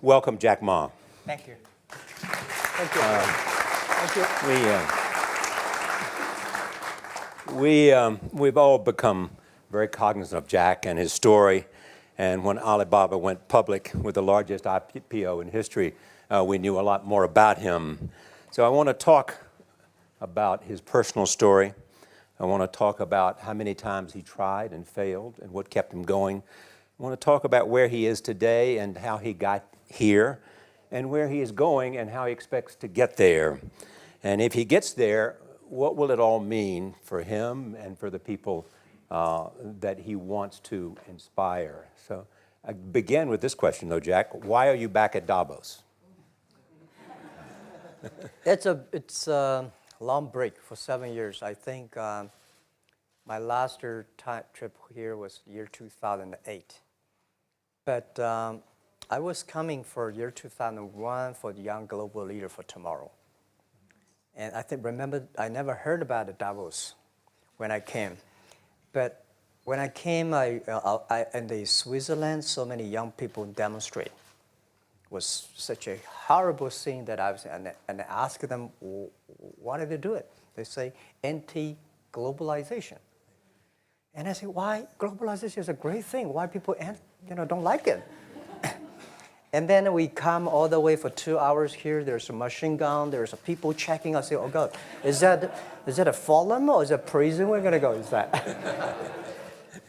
welcome Jack Ma. Thank you. Thank you. Thank you. We've all become very cognizant of Jack and his story. And when Alibaba went public with the largest IPO in history, we knew a lot more about him. So I want to talk about his personal story. I want to talk about how many times he tried and failed and what kept him going. I want to talk about where he is today and how he got here, and where he is going and how he expects to get there. And if he gets there, what will it all mean for him and for the people that he wants to inspire? So I begin with this question, though, Jack. Why are you back at Davos? It's a long break for 7 years. I think my last trip here was year 2008. But I was coming for year 2001 for the Young Global Leader for Tomorrow. And remember, I never heard about the Davos when I came. But when I came, in the Switzerland, so many young people demonstrate. It was such a horrible thing that I was, and I asked them, why did they do it? They say, anti-globalization. And I say, why? Globalization is a great thing. Why people don't like it? And then we come all the way for 2 hours here. There's a machine gun. There's people checking. I say, oh God, is that a forum or is it a prison we're gonna go? Is that?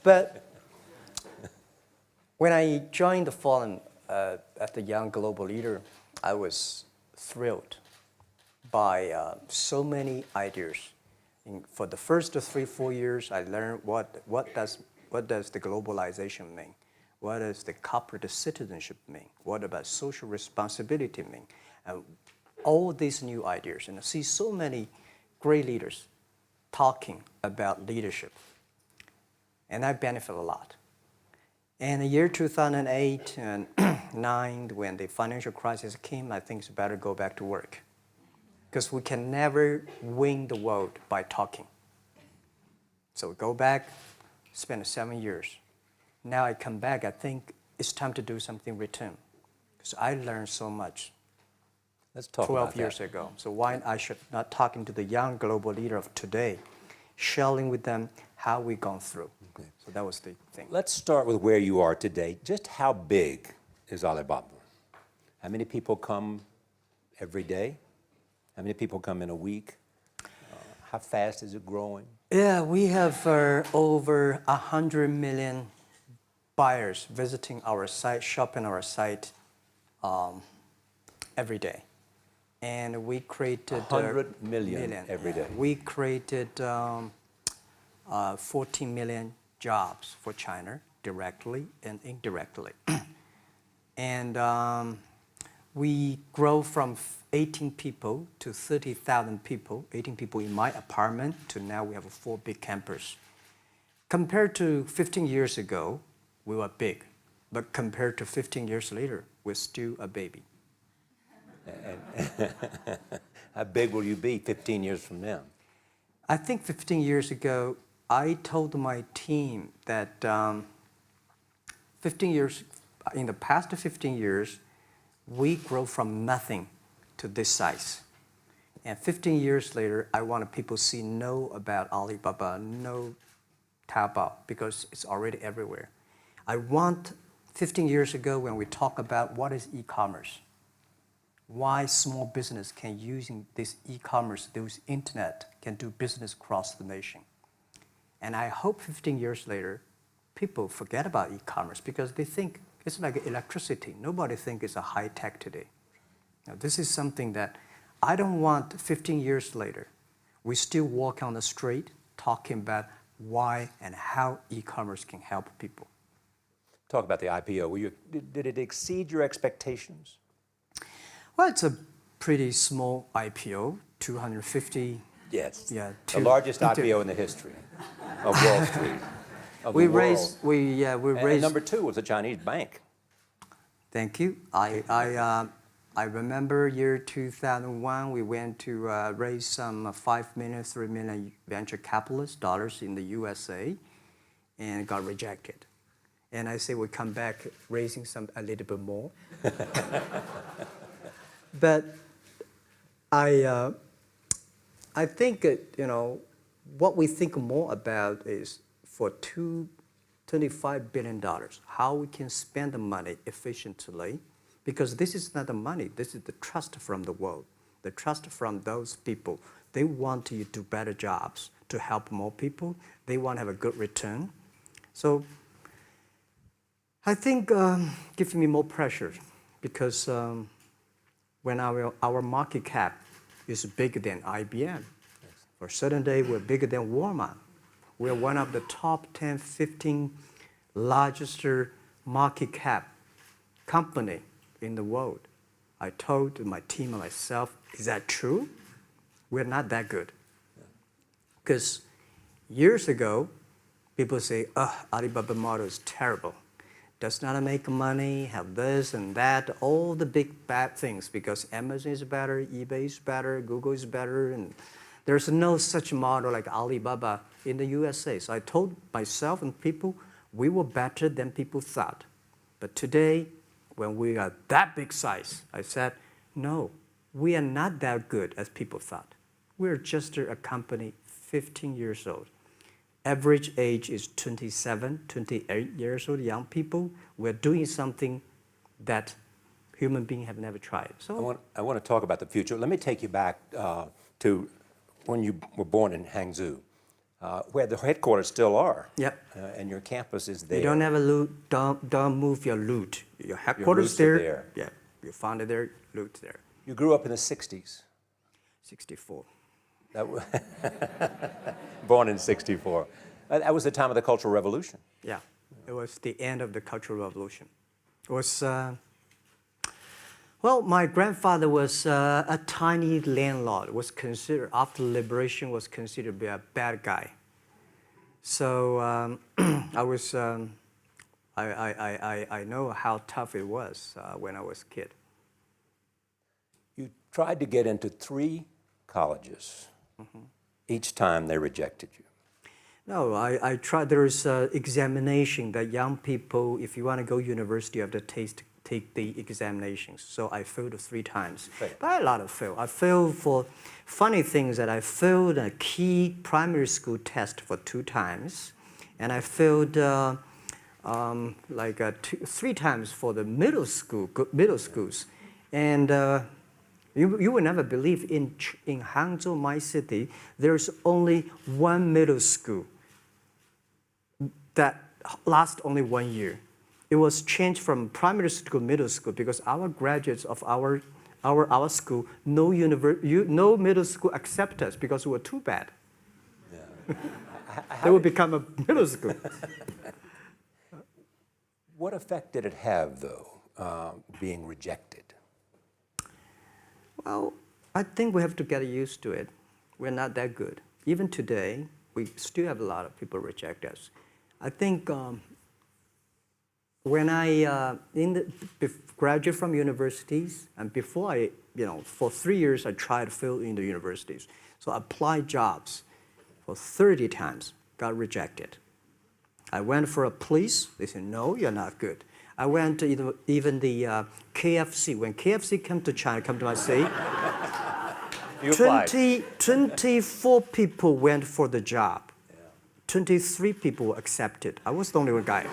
But when I joined the forum at the Young Global Leader, I was thrilled by so many ideas. For the first 3-4 years, I learned what does the globalization mean? What does the corporate citizenship mean? What about social responsibility mean? All these new ideas, and I see so many great leaders talking about leadership, and I benefit a lot. And the year 2008 and 2009, when the financial crisis came, I think it's better go back to work, because we can never win the world by talking. So go back, spend 7 years. Now I come back, I think it's time to do something return. Because I learned so much. Let's talk 12 about years that. ago. So why I should not talking to the young global leader of today, sharing with them how we've gone through. Okay. So that was the thing. Let's start with where you are today. Just how big is Alibaba? How many people come every day? How many people come in a week? How fast is it growing? Yeah, we have over 100 million buyers visiting our site, shopping our site every day. And we created 100 million every day. We created 14 million jobs for China, directly and indirectly. And we grow from 18 people to 30,000 people, 18 people in my apartment, to now we have a 4 big campus. Compared to 15 years ago, we were big, but compared to 15 years later, we're still a baby. How big will you be 15 years from now? I think 15 years ago, I told my team that 15 years, in the past 15 years, we grow from nothing to this size. And 15 years later, I want people to know about Alibaba, know Taobao, because it's already everywhere. I want 15 years ago when we talk about what is e-commerce, why small business can using this e-commerce, this internet, can do business across the nation. And I hope 15 years later, people forget about e-commerce because they think it's like electricity. Nobody thinks it's a high tech today. Now, this is something that I don't want 15 years later. We still walk on the street talking about why and how e-commerce can help people. Talk about the IPO. Did it exceed your expectations? Well, it's a pretty small IPO, 250. Yes. Yeah. The largest IPO in the history of Wall Street. We raised. And number 2 was a Chinese bank. Thank you. I remember year 2001. We went to raise some 5 million, 3 million venture capitalist dollars in the USA, and got rejected. And I say we come back raising a little bit more. But I think, what we think more about is for $25 billion, how we can spend the money efficiently, because this is not the money, this is the trust from the world, the trust from those people. They want you to do better jobs, to help more people. They want to have a good return. So I think gives me more pressure, because when our market cap is bigger than IBM, for a certain day we're bigger than Walmart. We're one of the top 10, 15 largest market cap company in the world. I told my team and myself, is that true? We're not that good. Because years ago, people say, Alibaba model is terrible. Does not make money, have this and that, all the big bad things, because Amazon is better, eBay is better, Google is better, and there's no such model like Alibaba in the USA. So I told myself and people, we were better than people thought. But today, when we are that big size, I said, no, we are not that good as people thought. We're just a company 15 years old. Average age is 27, 28 years old, young people. We're doing something that human beings have never tried. So I want to talk about the future. Let me take you back to when you were born in Hangzhou, where the headquarters still are. Yep. And your campus is there. You don't have a loot, don't move your loot. Your headquarters roots are there. Yeah, you found it there, loot there. You grew up in the 60s. 64. Born in 64. That was the time of the Cultural Revolution. Yeah, it was the end of the Cultural Revolution. It was, well, my grandfather was a tiny landlord, was considered, after liberation, was considered to be a bad guy. So I was, I know how tough it was when I was a kid. You tried to get into 3 colleges. Mm-hmm. Each time they rejected you. No, I tried. There's examination that young people, if you want to go university, you have to take the examinations. So I failed 3 times. Right. But a lot of fail. I failed for funny things that I failed a key primary school test for 2 times, and I failed 3 times for the middle schools, and. You will never believe in Hangzhou, my city, there's only 1 middle school that lasts only 1 year. It was changed from primary school to middle school because our graduates of our school, no middle school accept us because we were too bad. Yeah. They would become a middle school. What effect did it have, though, being rejected? Well, I think we have to get used to it. We're not that good. Even today, we still have a lot of people reject us. I think when I graduated from universities, and before I, for 3 years, I tried to fill in the universities. So I applied jobs for 30 times, got rejected. I went for a police. They said, no, you're not good. I went to even the KFC. When KFC came to China, come to my city, 24 people went for the job. 23 people were accepted. I was the only one guy.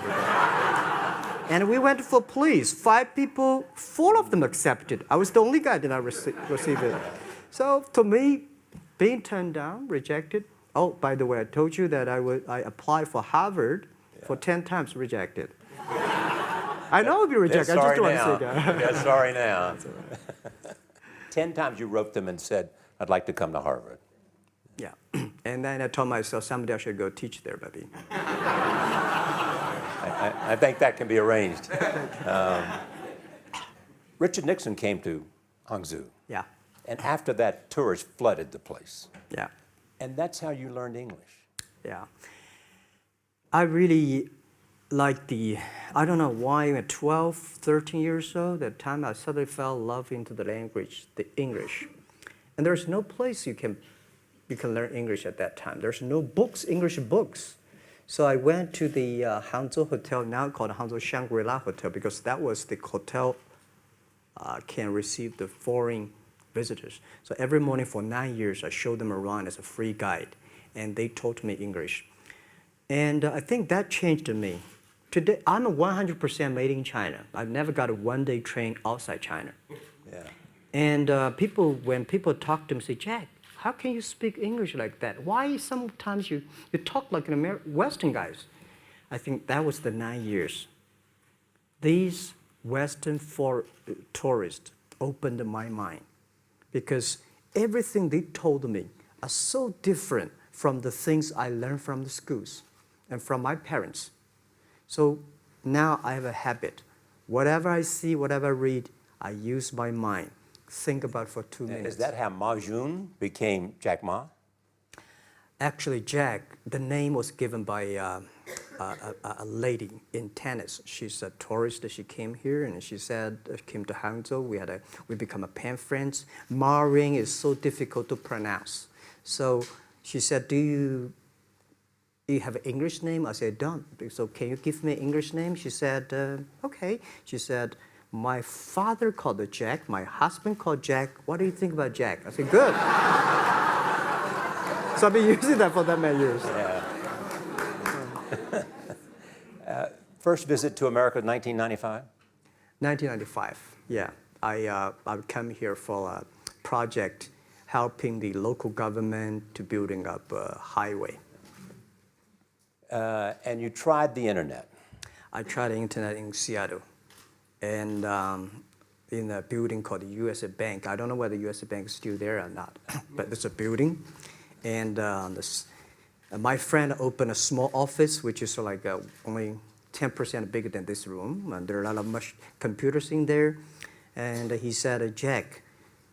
And we went for police. 5 people, 4 of them accepted. I was the only guy that I received it. So to me, being turned down, rejected. Oh, by the way, I told you that I applied for Harvard for 10 times, rejected. I know I'll be rejected. I just don't want to say that. Yeah, sorry now. 10 times you wrote them and said, I'd like to come to Harvard. Yeah. And then I told myself, someday I should go teach there, baby. I think that can be arranged. Richard Nixon came to Hangzhou. Yeah. And after that, tourists flooded the place. Yeah. And that's how you learned English. Yeah. I really like I don't know why, at 12, 13 years old, at the time I suddenly fell in love into the language, the English. And there's no place you can learn English at that time. There's no books, English books. So I went to the Hangzhou Hotel, now called Hangzhou Shangri-La Hotel, because that was the hotel can receive the foreign visitors. So every morning for 9 years, I showed them around as a free guide, and they taught me English. And I think that changed me. Today, I'm 100% made in China. I've never got a one-day train outside China. Yeah. And when people talk to me, say, Jack, how can you speak English like that? Why sometimes you talk like an Western guys? I think that was the 9 years. These Western tourists opened my mind because everything they told me are so different from the things I learned from the schools and from my parents. So now I have a habit. Whatever I see, whatever I read, I use my mind. Think about for 2 minutes. Is that how Ma Jun became Jack Ma? Actually, Jack, the name was given by a lady in tennis. She's a tourist. She came here and she said, came to Hangzhou. We become a pen friends. Ma Ring is so difficult to pronounce. So she said, do you have an English name? I said, don't. So can you give me an English name? She said, okay. She said, my father called it Jack. My husband called Jack. What do you think about Jack? I said, good. So I've been using that for that many years. Yeah. First visit to America, 1995? 1995, yeah. I come here for a project helping the local government to building up a highway. And you tried the internet. I tried the internet in Seattle. And in a building called the USA Bank. I don't know whether the USA Bank is still there or not, but it's a building. And my friend opened a small office, which is like only 10% bigger than this room. And there are a lot of computers in there. And he said, Jack,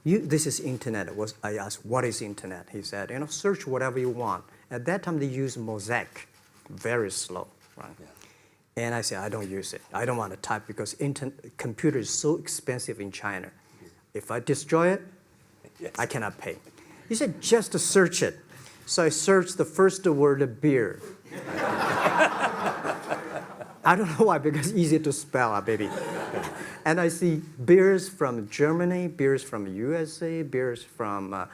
this is internet. I asked, what is internet? He said, search whatever you want. At that time, they used Mosaic, very slow, right? Yeah. And I said, I don't use it. I don't want to type because computer is so expensive in China. If I destroy it, yes, I cannot pay. He said, just to search it. So I searched the first word, beer. I don't know why, because it's easy to spell, baby. And I see beers from Germany, beers from USA, beers from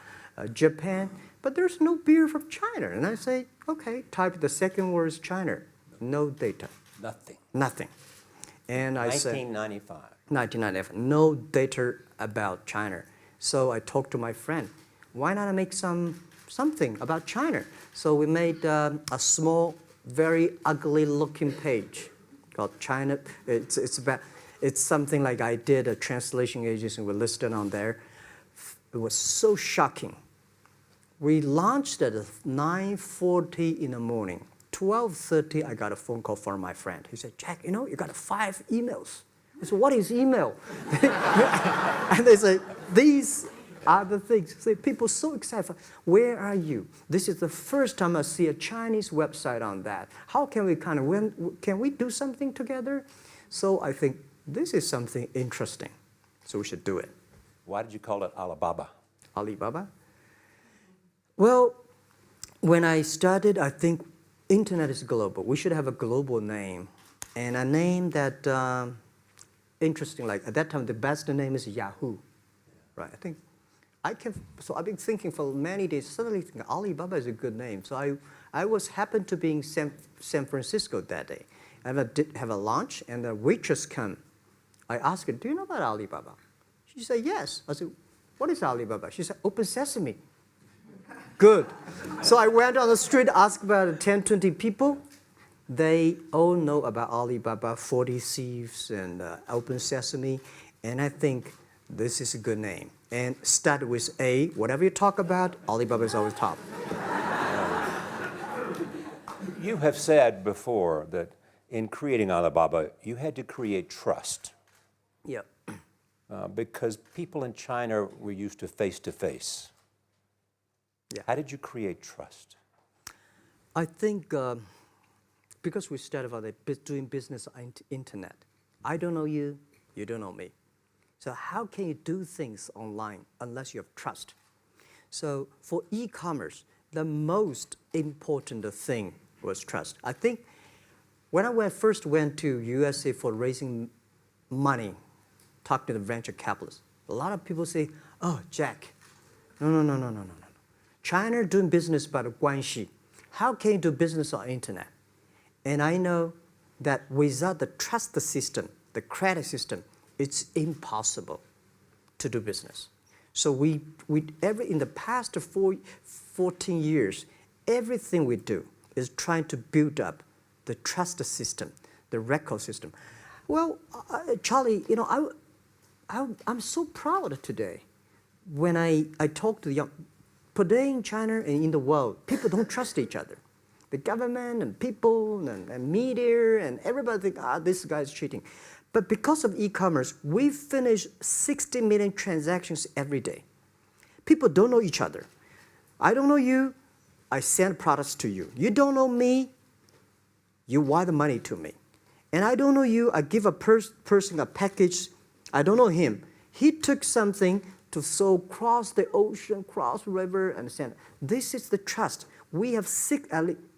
Japan, but there's no beer from China. And I say, okay, type the second word is China. No data. Nothing. And I said, 1995, no data about China. So I talked to my friend, why not make something about China? So we made a small, very ugly looking page called China. It's something like I did a translation agency, we listed on there. It was so shocking. We launched at 9:40 in the morning. 12:30, I got a phone call from my friend. He said, Jack, you got 5 emails. I said, what is email? And they say, these are the things. Say, people so excited. Where are you? This is the first time I see a Chinese website on that. How can we can we do something together? So I think this is something interesting. So we should do it. Why did you call it Alibaba? Alibaba? Well, when I started, I think internet is global. We should have a global name. And a name that, interesting, like at that time, the best name is Yahoo. Right? So I've been thinking for many days, suddenly think Alibaba is a good name. So I happened to be in San Francisco that day. I did have a lunch, and the waitress came. I asked her, do you know about Alibaba? She said, yes. I said, what is Alibaba? She said, Open Sesame. Good. So I went on the street, asked about 10, 20 people. They all know about Alibaba, 40 Thieves, and Open Sesame. And I think this is a good name. And start with A. Whatever you talk about, Alibaba is always top. You have said before that in creating Alibaba, you had to create trust. Yeah. Because people in China were used to face-to-face. Yeah. How did you create trust? I think because we started about doing business on internet. I don't know you, you don't know me. So how can you do things online unless you have trust? So for e-commerce, the most important thing was trust. I think when I first went to USA for raising money, talk to the venture capitalists, a lot of people say, oh, Jack, no. China doing business by the guanxi. How can you do business on internet? And I know that without the trust system, the credit system, it's impossible to do business. So in the past 14 years, everything we do is trying to build up the trust system, the record system. Well, Charlie, I'm so proud today when I talk to the young. Today in China and in the world, people don't trust each other. The government and people and media and everybody think, this guy's cheating. But because of e-commerce, we finish 60 million transactions every day. People don't know each other. I don't know you, I send products to you. You don't know me, you wire the money to me. And I don't know you, I give a person a package, I don't know him. He took something to so cross the ocean, cross the river, and send. This is the trust. We have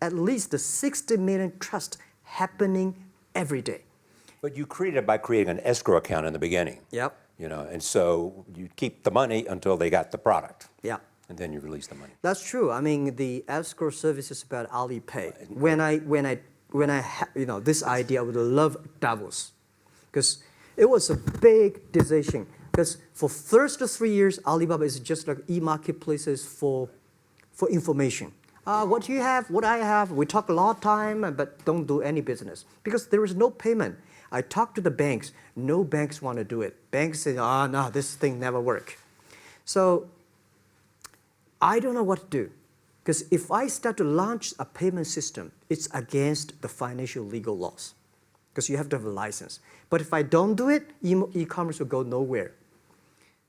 at least 60 million trust happening every day. But you created it by creating an escrow account in the beginning. Yep. And so you keep the money until they got the product. Yeah. And then you release the money. That's true. I mean, the escrow service is about Alipay. When I had, this idea, I would love Davos, because it was a big decision. Because for first 3 years, Alibaba is just like e-marketplaces for information. What do you have? What I have? We talk a lot of time, but don't do any business because there is no payment. I talked to the banks. No banks want to do it. Banks say, no, this thing never work. So I don't know what to do. Because if I start to launch a payment system, it's against the financial legal laws. Because you have to have a license. But if I don't do it, e-commerce will go nowhere.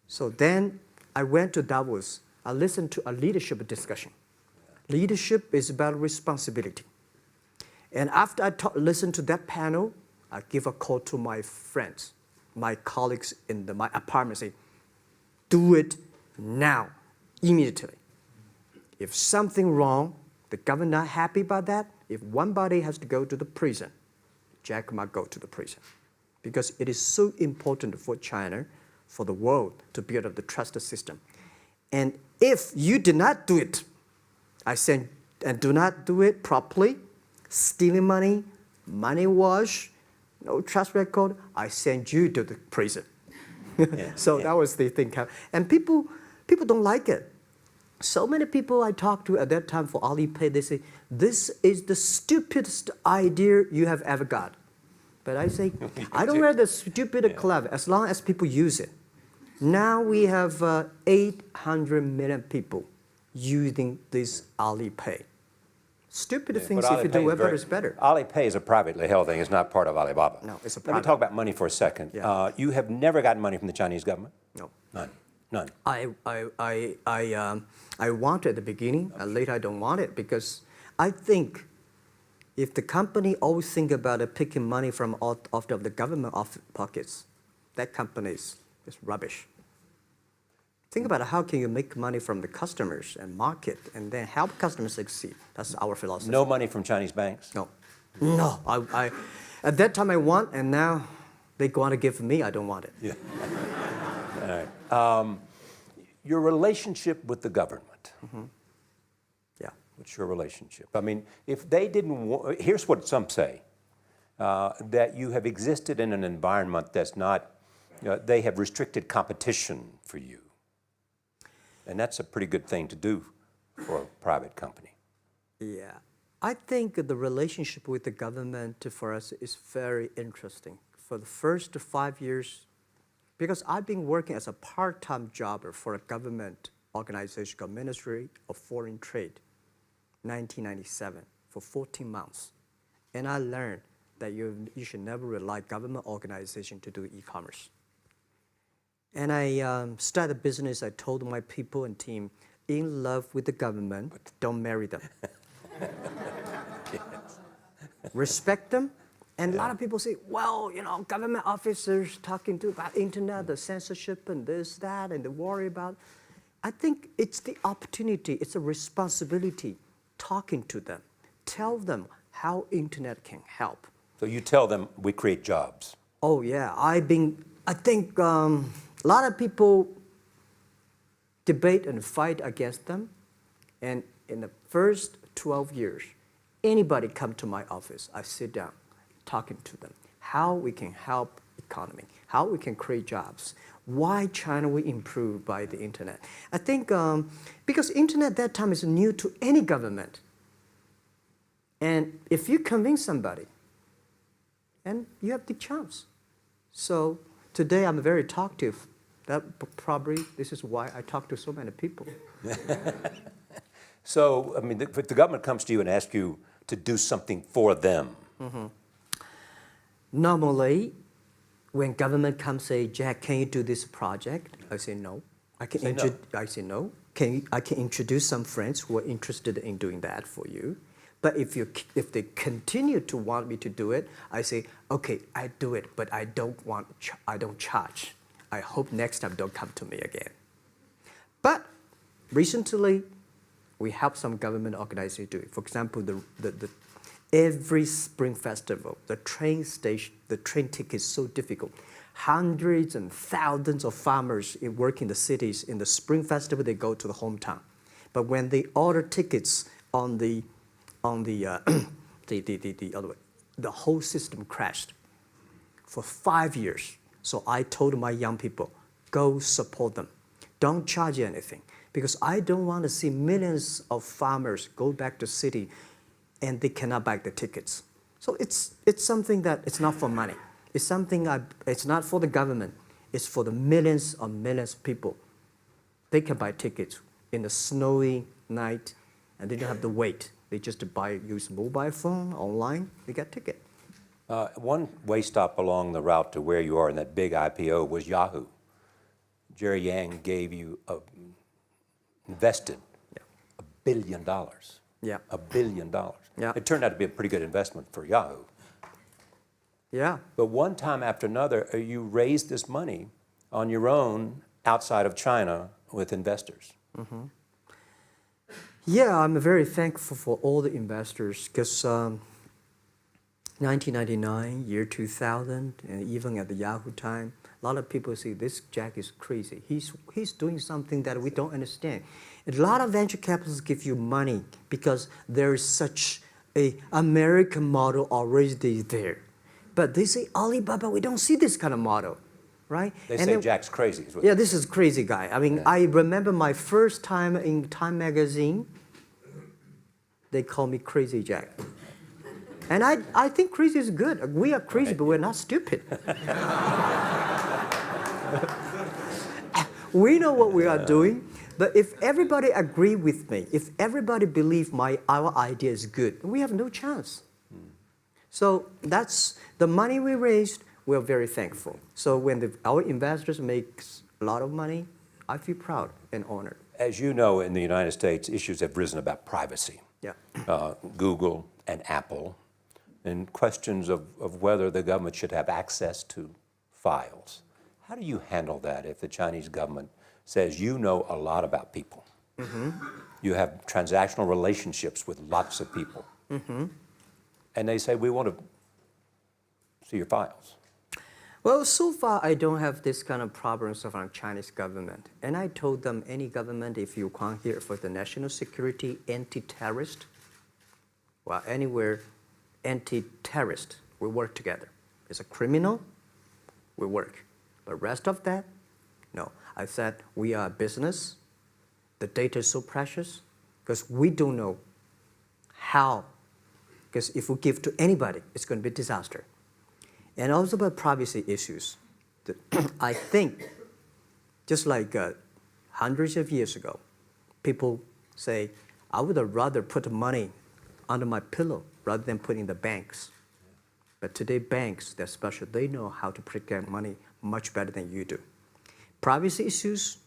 So then I went to Davos. I listened to a leadership discussion. Leadership is about responsibility. And after I listened to that panel, I give a call to my friends, my colleagues in my apartment, say, do it now, immediately. If something wrong, the government not happy about that, if one body has to go to the prison, Jack might go to the prison. Because it is so important for China, for the world, to build up the trust system. And if you did not do it, I said, and do not do it properly, stealing money, money wash, no trust record, I send you to the prison. That was the thing. And people don't like it. So many people I talked to at that time for Alipay, they say, this is the stupidest idea you have ever got. But I say, I don't wear the stupid clever as long as people use it. Now we have 800 million people using this Alipay. Stupid things, if you do it better, is better. Alipay is a privately held thing. It's not part of Alibaba. No, it's a private. Let me talk about money for a second. Yeah. You have never gotten money from the Chinese government? No. None. I want it at the beginning, and later I don't want it because I think if the company always think about picking money from out of the government pockets, that company is rubbish. Think about how can you make money from the customers and market and then help customers succeed. That's our philosophy. No money from Chinese banks? No. No. I at that time I want, and now they want to give me, I don't want it. Yeah. All right. Your relationship with the government. Mm-hmm. Yeah. What's your relationship? I mean, if they didn't, here's what some say, that you have existed in an environment that's not, they have restricted competition for you. And that's a pretty good thing to do for a private company. Yeah. I think the relationship with the government for us is very interesting. For the first 5 years, because I've been working as a part-time jobber for a government organization called Ministry of Foreign Trade, 1997, for 14 months. And I learned that you should never rely on government organization to do e-commerce. And I started a business. I told my people and team, in love with the government, don't marry them. Yes. Respect them. And a lot of people say, well, government officers talking about internet, the censorship and this, that, and they worry about. I think it's the opportunity, it's a responsibility talking to them, tell them how internet can help. So you tell them we create jobs. Oh yeah, I think a lot of people debate and fight against them. And in the first 12 years, anybody come to my office, I sit down talking to them, how we can help economy, how we can create jobs, why China will improve by the internet. I think because internet that time is new to any government. And if you convince somebody, and you have the chance. So today I'm very talkative. That probably, this is why I talk to so many people. So, I mean, if the government comes to you and asks you to do something for them. Normally, when government comes say, Jack, can you do this project? I say no. I say no. I can introduce some friends who are interested in doing that for you. But if they continue to want me to do it, I say, okay, I do it, but I don't charge. I hope next time don't come to me again. But recently, we help some government organizations do it. For example, every Spring Festival, the train ticket is so difficult. Hundreds and thousands of farmers work in the cities. In the Spring Festival, they go to the hometown. But when they order tickets on the other way, the whole system crashed for 5 years. So I told my young people, go support them. Don't charge anything. Because I don't want to see millions of farmers go back to city and they cannot buy the tickets. So it's something that it's not for money. It's something it's not for the government. It's for the millions of people. They can buy tickets in the snowy night and they don't have to wait. They just use mobile phone, online, they get ticket. One way stop along the route to where you are in that big IPO was Yahoo. Jerry Yang gave you invested $1 billion. Yeah. $1 billion. Yeah. It turned out to be a pretty good investment for Yahoo. Yeah. But one time after another, you raised this money on your own outside of China with investors. Yeah, I'm very thankful for all the investors because 1999, year 2000, and even at the Yahoo time, a lot of people say this Jack is crazy. He's doing something that we don't understand. A lot of venture capitalists give you money because there is such a American model already there. But they say, Alibaba, we don't see this kind of model, right? They say Jack's crazy. Is what yeah, this is crazy guy. I mean, I remember my first time in Time magazine, they call me Crazy Jack. And I think crazy is good. We are crazy, but we're not stupid. We know what we are doing, but if everybody agree with me, if everybody believe our idea is good, we have no chance. So that's the money we raised. We're very thankful. So when our investors make a lot of money, I feel proud and honored. As you know, in the United States, issues have risen about privacy. Yeah. Google and Apple, and questions of whether the government should have access to files. How do you handle that if the Chinese government says you know a lot about people? You have transactional relationships with lots of people. And they say, we want to see your files. Well, so far I don't have this kind of problems from the Chinese government. And I told them, any government, if you come here for the national security, anti-terrorist, well, anywhere, anti-terrorist, we work together. It's a criminal, we work. But rest of that, no. I said, we are a business. The data is so precious because we don't know how. Because if we give to anybody, it's going to be a disaster. And also about privacy issues. I think, just like hundreds of years ago, people say, I would rather put money under my pillow rather than put in the banks. But today, banks, they're special. They know how to protect money much better than you do. Privacy issues,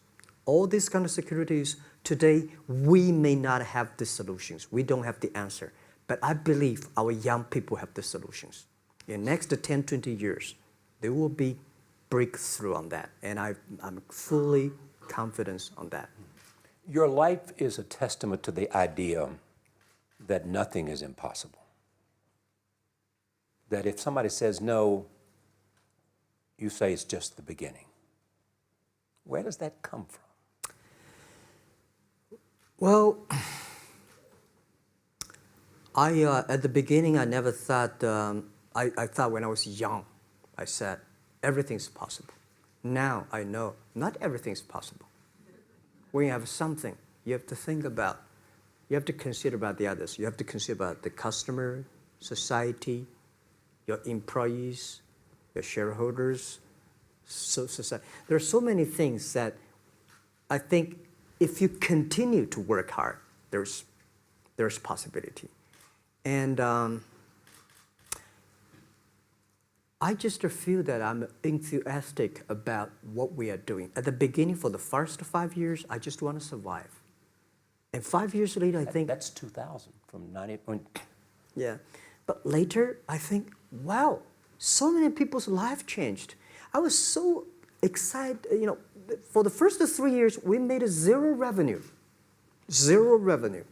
all these kind of securities, today, we may not have the solutions. We don't have the answer. But I believe our young people have the solutions. In the next 10, 20 years, there will be breakthrough on that. And I'm fully confident on that. Your life is a testament to the idea that nothing is impossible. That if somebody says no, you say it's just the beginning. Where does that come from? Well, at the beginning, I never thought, I thought when I was young, I said, everything's possible. Now I know not everything's possible. When you have something, you have to think about, you have to consider about the others. You have to consider about the customer, society, your employees, your shareholders, society. There are so many things that I think if you continue to work hard, there's possibility. And I just feel that I'm enthusiastic about what we are doing. At the beginning, for the first 5 years, I just want to survive. And 5 years later, I think... That's 2000, from 90... Yeah. But later, I think, wow, so many people's life changed. I was so excited, you know, for the first 3 years, we made zero revenue. Zero revenue.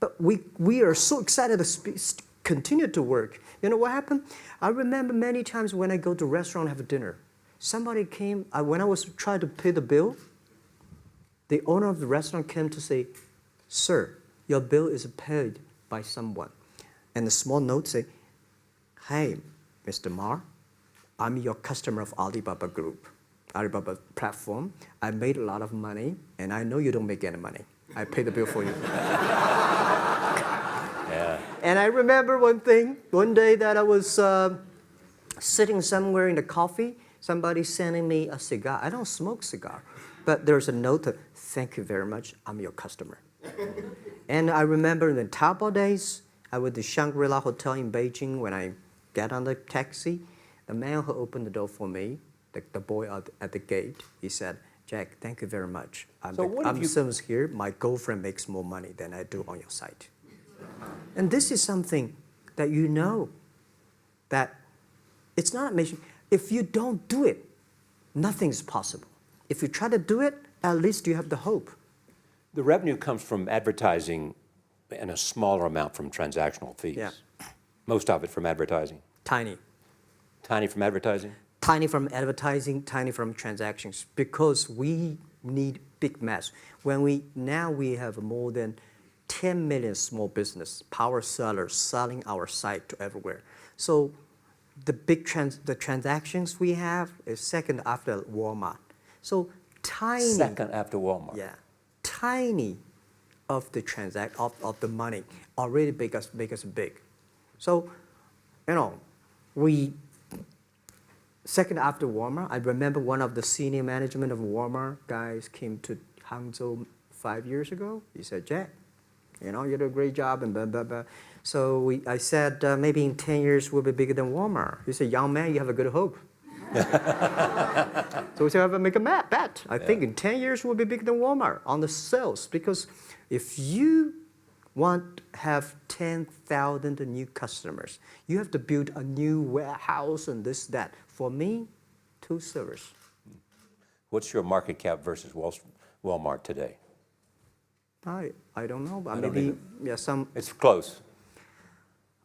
But we are so excited to continue to work. You know what happened? I remember many times when I go to a restaurant and have dinner, somebody came, when I was trying to pay the bill, the owner of the restaurant came to say, "Sir, your bill is paid by someone." And a small note say, "Hey, Mr. Ma, I'm your customer of Alibaba Group, Alibaba platform. I made a lot of money, and I know you don't make any money. I pay the bill for you." Yeah. And I remember one day that I was sitting somewhere in the coffee, somebody sending me a cigar. I don't smoke cigar, but there's a note that, "Thank you very much, I'm your customer." And I remember in the Taobao days, I was at the Shangri-La Hotel in Beijing. When I get on the taxi, the man who opened the door for me, the boy at the gate, he said, "Jack, thank you very much. I'm service here. My girlfriend makes more money than I do on your site." And this is something that you know, that it's not amazing. If you don't do it, nothing's possible. If you try to do it, at least you have the hope. The revenue comes from advertising and a smaller amount from transactional fees. Yeah. Most of it from advertising. Tiny. Tiny from advertising? Tiny from advertising, tiny from transactions, because we need big mass. Now we have more than 10 million small business power sellers selling our site to everywhere. So the transactions we have is second after Walmart. So tiny. Second after Walmart. Yeah, tiny of the of the money already make us big. So, you know, second after Walmart, I remember one of the senior management of Walmart guys came to Hangzhou 5 years ago. He said, "Jack, you know, you did a great job," and blah, blah, blah. So I said, maybe in 10 years we'll be bigger than Walmart. He said, "Young man, you have a good hope." So we said, "I make a bet. I think in 10 years we'll be bigger than Walmart on the sales." Because if you want to have 10,000 new customers, you have to build a new warehouse and this, that. For me, 2 servers. What's your market cap versus Walmart today? I don't know, but I don't maybe, either. yeah, some. It's close.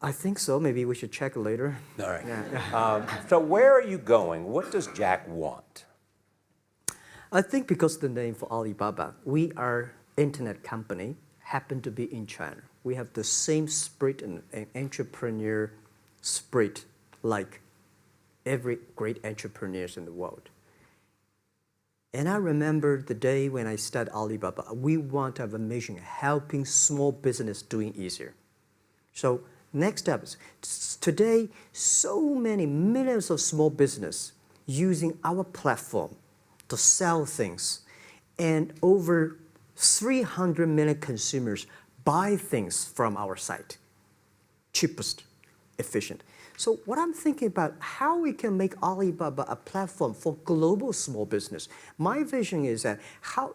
I think so. Maybe we should check later. All right. Yeah. So where are you going? What does Jack want? I think because of the name for Alibaba, we are internet company, happen to be in China. We have the same spirit and entrepreneur spirit like every great entrepreneurs in the world. And I remember the day when I started Alibaba, we want to have a mission helping small business doing easier. So next step is, today, so many millions of small business using our platform to sell things, and over 300 million consumers buy things from our site. Cheapest, efficient. So what I'm thinking about, how we can make Alibaba a platform for global small business. My vision is that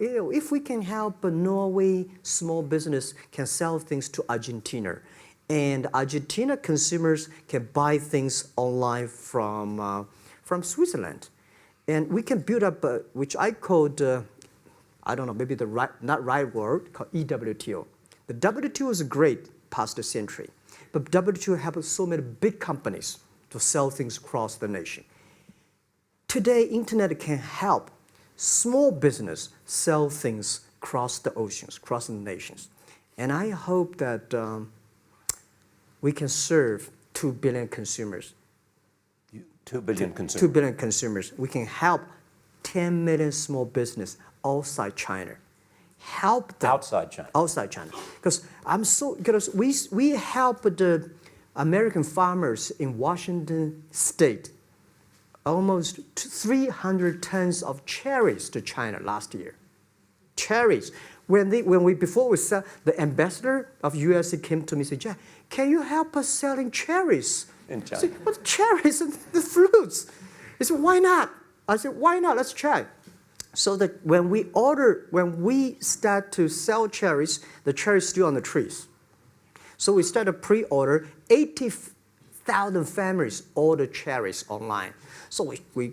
if we can help a Norway small business can sell things to Argentina, and Argentina consumers can buy things online from Switzerland. And we can build up, which I called, I don't know, maybe not right word, called EWTO. The WTO is great, past century. But WTO helps so many big companies to sell things across the nation. Today, internet can help small business sell things across the oceans, across the nations. And I hope that we can serve 2 billion consumers. 2 billion consumers. 2 billion consumers. We can help 10 million small business outside China. Help them. Outside China. Outside China. Because we help the American farmers in Washington State almost 300 tons of cherries to China last year. Cherries. Before we sell, the ambassador of USA came to me and said, Jack, can you help us selling cherries? In China. I said, what cherries and the fruits? He said, why not? I said, why not? Let's try. So that when we start to sell cherries, the cherries still on the trees. So we start a pre-order, 80,000 families order cherries online. So we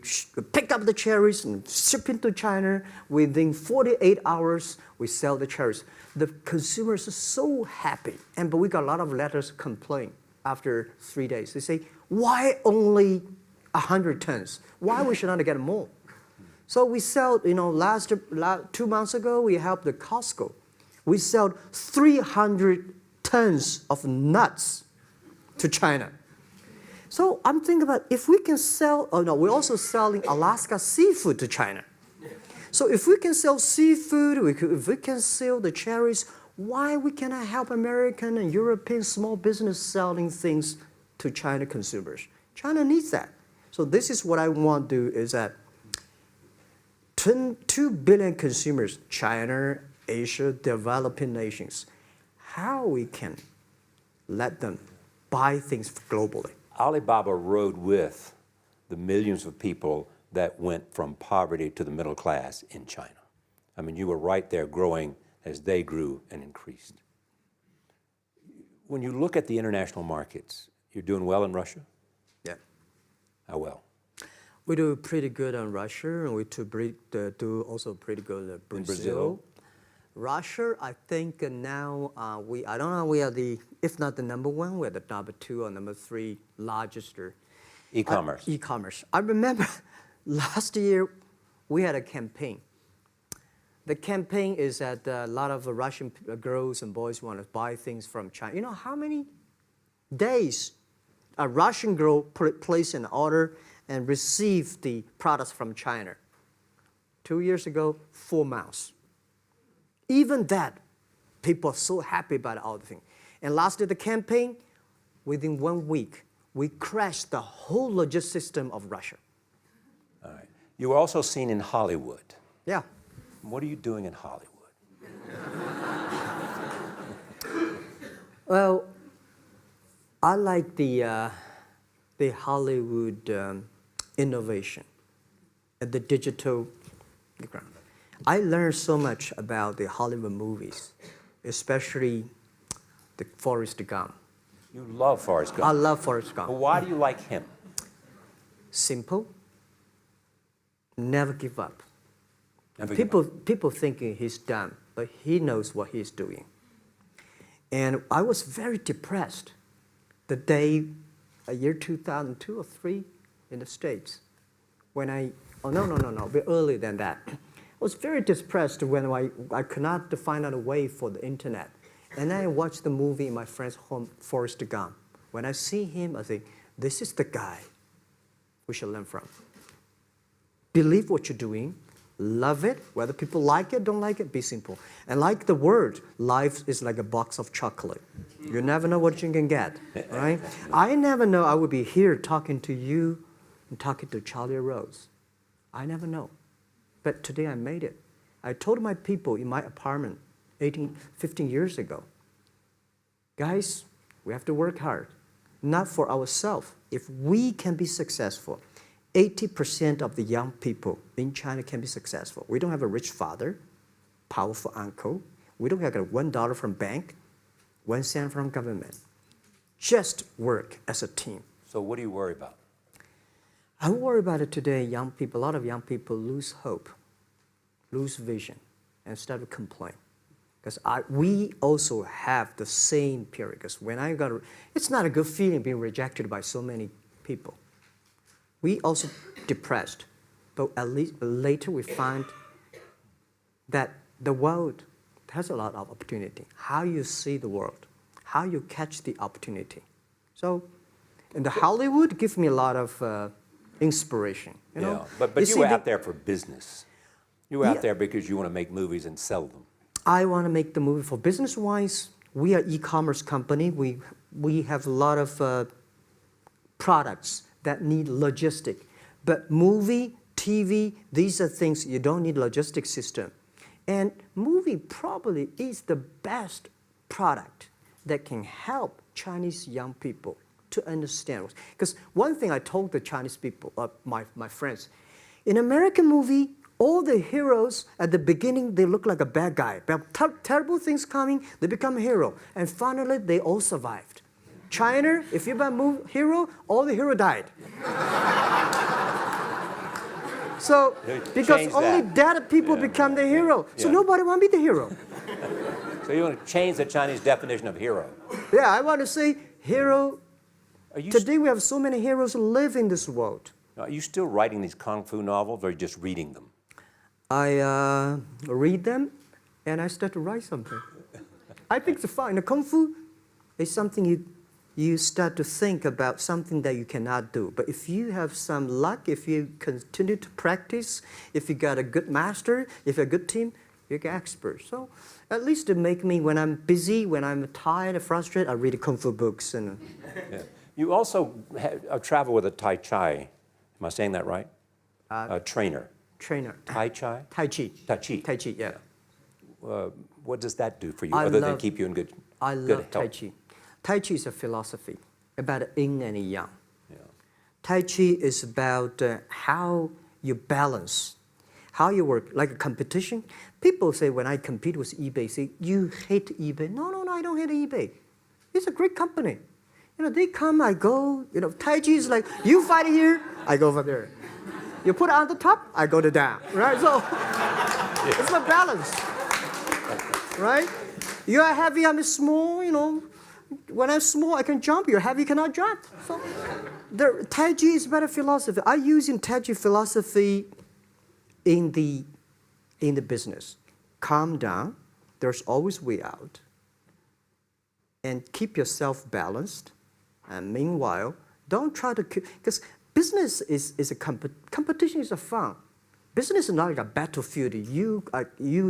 pick up the cherries and ship into China. Within 48 hours, we sell the cherries. The consumers are so happy. But we got a lot of letters complaint after 3 days. They say, why only 100 tons? Why we should not get more? So we sell, 2 months ago, we helped the Costco. We sold 300 tons of nuts to China. So I'm thinking about if we can sell, we're also selling Alaska seafood to China. So if we can sell seafood, if we can sell the cherries, why we cannot help American and European small business selling things to China consumers? China needs that. So this is what I want to do is that 2 billion consumers, China, Asia, developing nations, how we can let them buy things globally. Alibaba rode with the millions of people that went from poverty to the middle class in China. I mean, you were right there growing as they grew and increased. When you look at the international markets, you're doing well in Russia? Yeah. How well? We do pretty good on Russia, and we do also pretty good in Brazil. In Brazil? Russia, I think now I don't know, we are if not the number 1, we're the number 2 or number 3 largest. E-commerce. E-commerce. I remember last year we had a campaign. The campaign is that a lot of Russian girls and boys want to buy things from China. You know how many days a Russian girl placed an order and received the products from China? 2 years ago, 4 months. Even that, people are so happy about all the thing. And last year, the campaign, within 1 week, we crashed the whole logistics system of Russia. All right. You were also seen in Hollywood. Yeah. What are you doing in Hollywood? Well, I like the Hollywood innovation and the digital background. I learned so much about the Hollywood movies, especially the Forrest Gump. You love Forrest Gump. I love Forrest Gump. Well, why do you like him? Simple. Never give up. Never give up. People thinking he's dumb, but he knows what he's doing. And I was very depressed the day, year 2002 or 3 in the States, when a bit earlier than that. I was very depressed when I could not find out a way for the internet. And then I watched the movie in my friend's home, Forrest Gump. When I see him, I think, this is the guy we should learn from. Believe what you're doing, love it, whether people like it, don't like it, be simple. And like the word, life is like a box of chocolate. You never know what you can get, right? I never know I would be here talking to you and talking to Charlie Rose. I never know. But today I made it. I told my people in my apartment 15 years ago, guys, we have to work hard, not for ourselves. If we can be successful, 80% of the young people in China can be successful. We don't have a rich father, powerful uncle. We don't have $1 from bank, 1 cent from government. Just work as a team. So what do you worry about? I worry about it today. Young people, a lot of young people lose hope, lose vision, and start to complain. Because we also have the same period. Because when it's not a good feeling being rejected by so many people. We also depressed, but at least later we find that the world has a lot of opportunity. How you see the world, how you catch the opportunity. So, and the Hollywood gives me a lot of inspiration. You know? But you were out there for business. You were out there because you want to make movies and sell them. I want to make the movie for business-wise. We are e-commerce company. We have a lot of products that need logistic. But movie, TV, these are things you don't need logistic system. And movie probably is the best product that can help Chinese young people to understand. Because one thing I told the Chinese people, my friends, in American movie, all the heroes at the beginning, they look like a bad guy. Terrible things coming, they become a hero. And finally, they all survived. China, if you're a hero, all the hero died. So, because only dead people become the hero. So nobody want to be the hero. So you want to change the Chinese definition of hero? Yeah, I want to say hero. Today we have so many heroes who live in this world. Are you still writing these kung fu novels, or are you just reading them? I read them, and I start to write something. I think it's fun. The kung fu is something you start to think about something that you cannot do. But if you have some luck, if you continue to practice, if you got a good master, if you're a good team, you get expert. So at least to make me, when I'm busy, when I'm tired or frustrated, I read kung fu books. And You also travel with a Tai Chi. Am I saying that right? A trainer. Tai Chi? Tai Chi. Tai Chi. Tai Chi, yeah. What does that do for you, other than keep you in good health? I love Tai Chi. Tai Chi is a philosophy about yin and yang. Yeah. Tai Chi is about how you balance, how you work, like a competition. People say when I compete with eBay, say, you hate eBay. No, I don't hate eBay. It's a great company. You know, they come, I go. You know, Tai Chi is like, you fight here, I go over there. You put it on the top, I go to down, right? So it's a balance, right? You are heavy, I'm small, you know. When I'm small, I can jump. You're heavy, you cannot jump. So the Tai Chi is better philosophy. I use in Tai Chi philosophy in the business. Calm down. There's always way out. And keep yourself balanced. And meanwhile, don't try to keep, because business is a competition is a fun. Business is not like a battlefield. You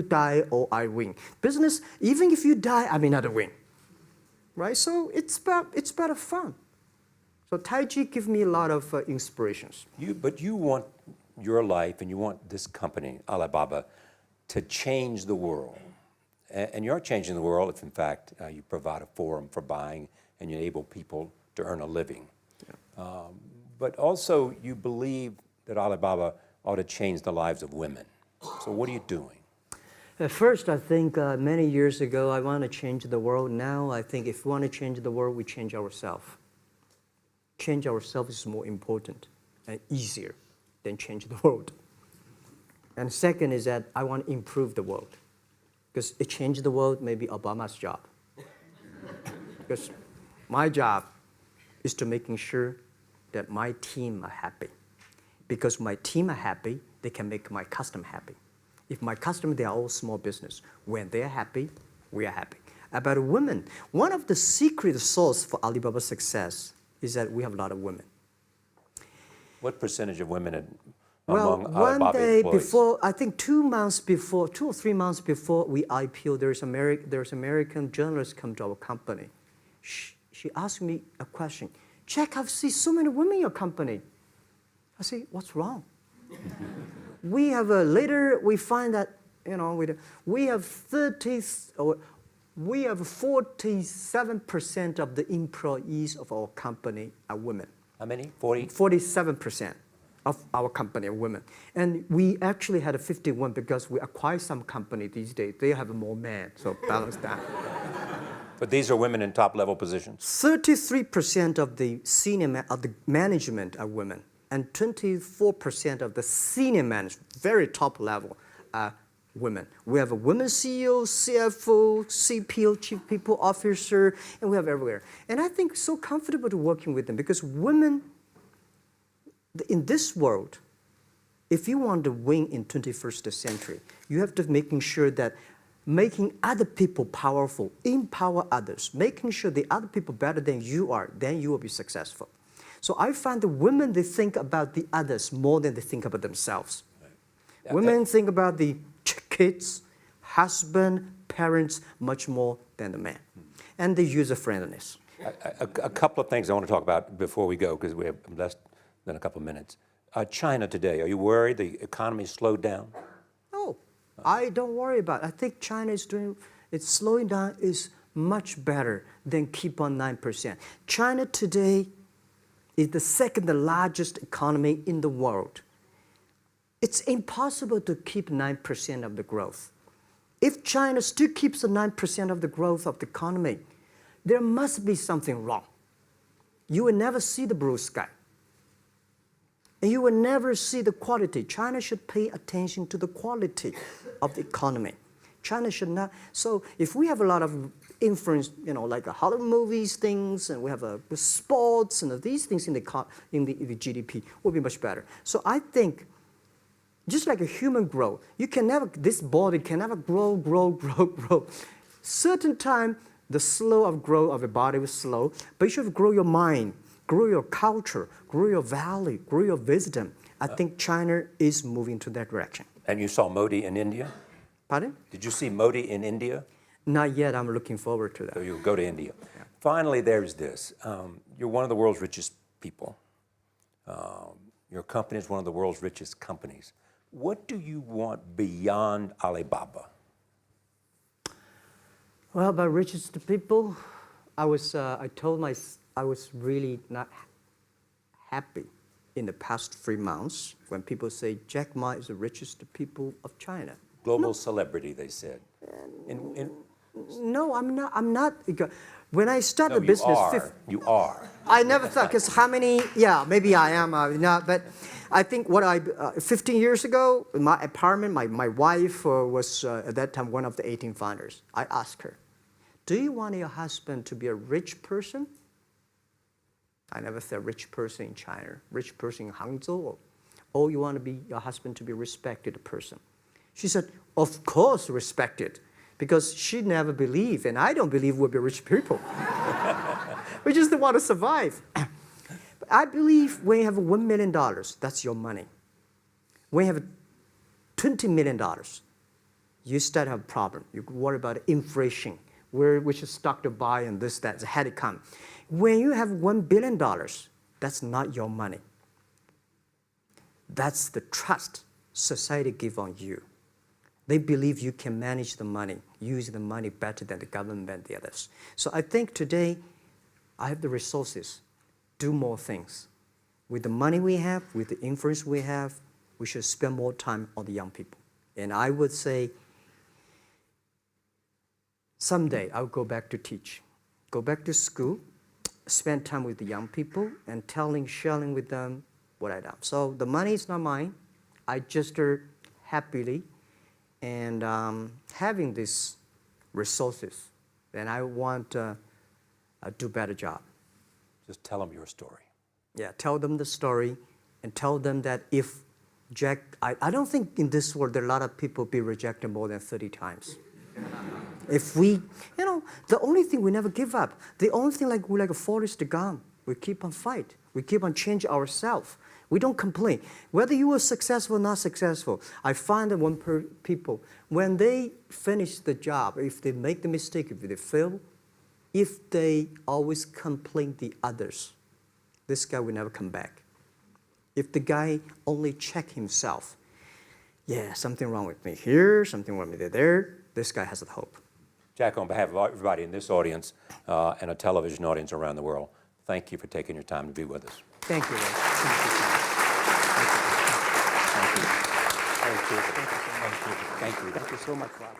die or I win. Business, even if you die, I may not win. Right? So it's about fun. So Tai Chi gives me a lot of inspirations. But you want your life and you want this company, Alibaba, to change the world. And you're changing the world if, in fact, you provide a forum for buying and you enable people to earn a living. Yeah. But also, you believe that Alibaba ought to change the lives of women. So what are you doing? At first, I think many years ago, I want to change the world. Now, I think if we want to change the world, we change ourselves. Change ourselves is more important and easier than change the world. And second is that I want to improve the world. Because it changed the world, maybe Obama's job. Because my job is to making sure that my team are happy. Because my team are happy, they can make my customer happy. If my customer, they are all small business. When they're happy, we are happy. About women, one of the secret source for Alibaba's success is that we have a lot of women. What percentage of women one among Alibaba day employees? before, I think 2 or 3 months before we IPO, there's American journalist come to our company. She asked me a question. Jack, I've seen so many women in your company. I say, what's wrong? We have later we find that we have 47% of the employees of our company are women. How many? 40? 47% of our company are women. And we actually had a 51 because we acquired some company these days. They have more men, so balance that. But these are women in top-level positions? 33% of the management are women. And 24% of the senior management, very top level, are women. We have a women CEO, CFO, CPO, Chief People Officer, and we have everywhere. And I think so comfortable to working with them because women in this world, if you want to win in 21st century, you have to making sure that making other people powerful, empower others, making sure the other people better than you are, then you will be successful. So I find the women, they think about the others more than they think about themselves. Right. Yeah, women think about the kids, husband, parents much more than the man. And the user-friendliness. A couple of things I want to talk about before we go, because we have less than a couple of minutes. China today, are you worried the economy slowed down? No, I don't worry about it. I think China is doing, it's slowing down is much better than keep on 9%. China today is the second largest economy in the world. It's impossible to keep 9% of the growth. If China still keeps the 9% of the growth of the economy, there must be something wrong. You will never see the blue sky. And you will never see the quality. China should pay attention to the quality of the economy. China should not. So if we have a lot of influence, like the Hollywood movies, things, and we have sports and these things in the GDP, will be much better. So I think, just like a human growth, this body can never grow. Certain time, the slow of growth of the body is slow, but you should grow your mind, grow your culture, grow your value, grow your wisdom. I think China is moving to that direction. And you saw Modi in India? Pardon? Did you see Modi in India? Not yet. I'm looking forward to that. So you'll go to India. Yeah. Finally, there's this. You're one of the world's richest people. Your company is one of the world's richest companies. What do you want beyond Alibaba? Well, about richest people, I was really not happy in the past 3 months when people say Jack Ma is the richest people of China. Global celebrity, they said. No, I'm not. When I started the business, you are. I never thought, because how many? Yeah, maybe I am. Not, but I think 15 years ago, in my apartment, my wife was at that time one of the 18 founders. I asked her, "Do you want your husband to be a rich person?" I never said rich person in China, rich person in Hangzhou, or you want your husband to be a respected person. She said, "Of course, respected." Because she never believed, and I don't believe we'll be rich people. We just want to survive. But I believe when you have $1 million, that's your money. When you have $20 million, you start to have a problem. You worry about inflation, which stock to buy and this, that, had it come. When you have $1 billion, that's not your money. That's the trust society gives on you. They believe you can manage the money, use the money better than the government and the others. So I think today, I have the resources, do more things. With the money we have, with the influence we have, we should spend more time on the young people. And I would say, someday I'll go back to teach, go back to school, spend time with the young people, and sharing with them what I done. So the money is not mine. I just happily and having these resources, then I want to do a better job. Just tell them your story. Yeah, tell them the story and tell them that if Jack, I don't think in this world there are a lot of people be rejected more than 30 times. If we, the only thing we never give up, the only thing we're like a Forrest Gump, we keep on fight. We keep on changing ourselves. We don't complain. Whether you were successful or not successful, I find that people, when they finish the job, if they make the mistake, if they fail, if they always complain the others, this guy will never come back. If the guy only check himself, yeah, something wrong with me here, something wrong with me there, this guy has a hope. Jack, on behalf of everybody in this audience and a television audience around the world, thank you for taking your time to be with us. Thank you, Ray. Thank you. Thank you. Thank you. Thank you. Thank you. Thank you so much for our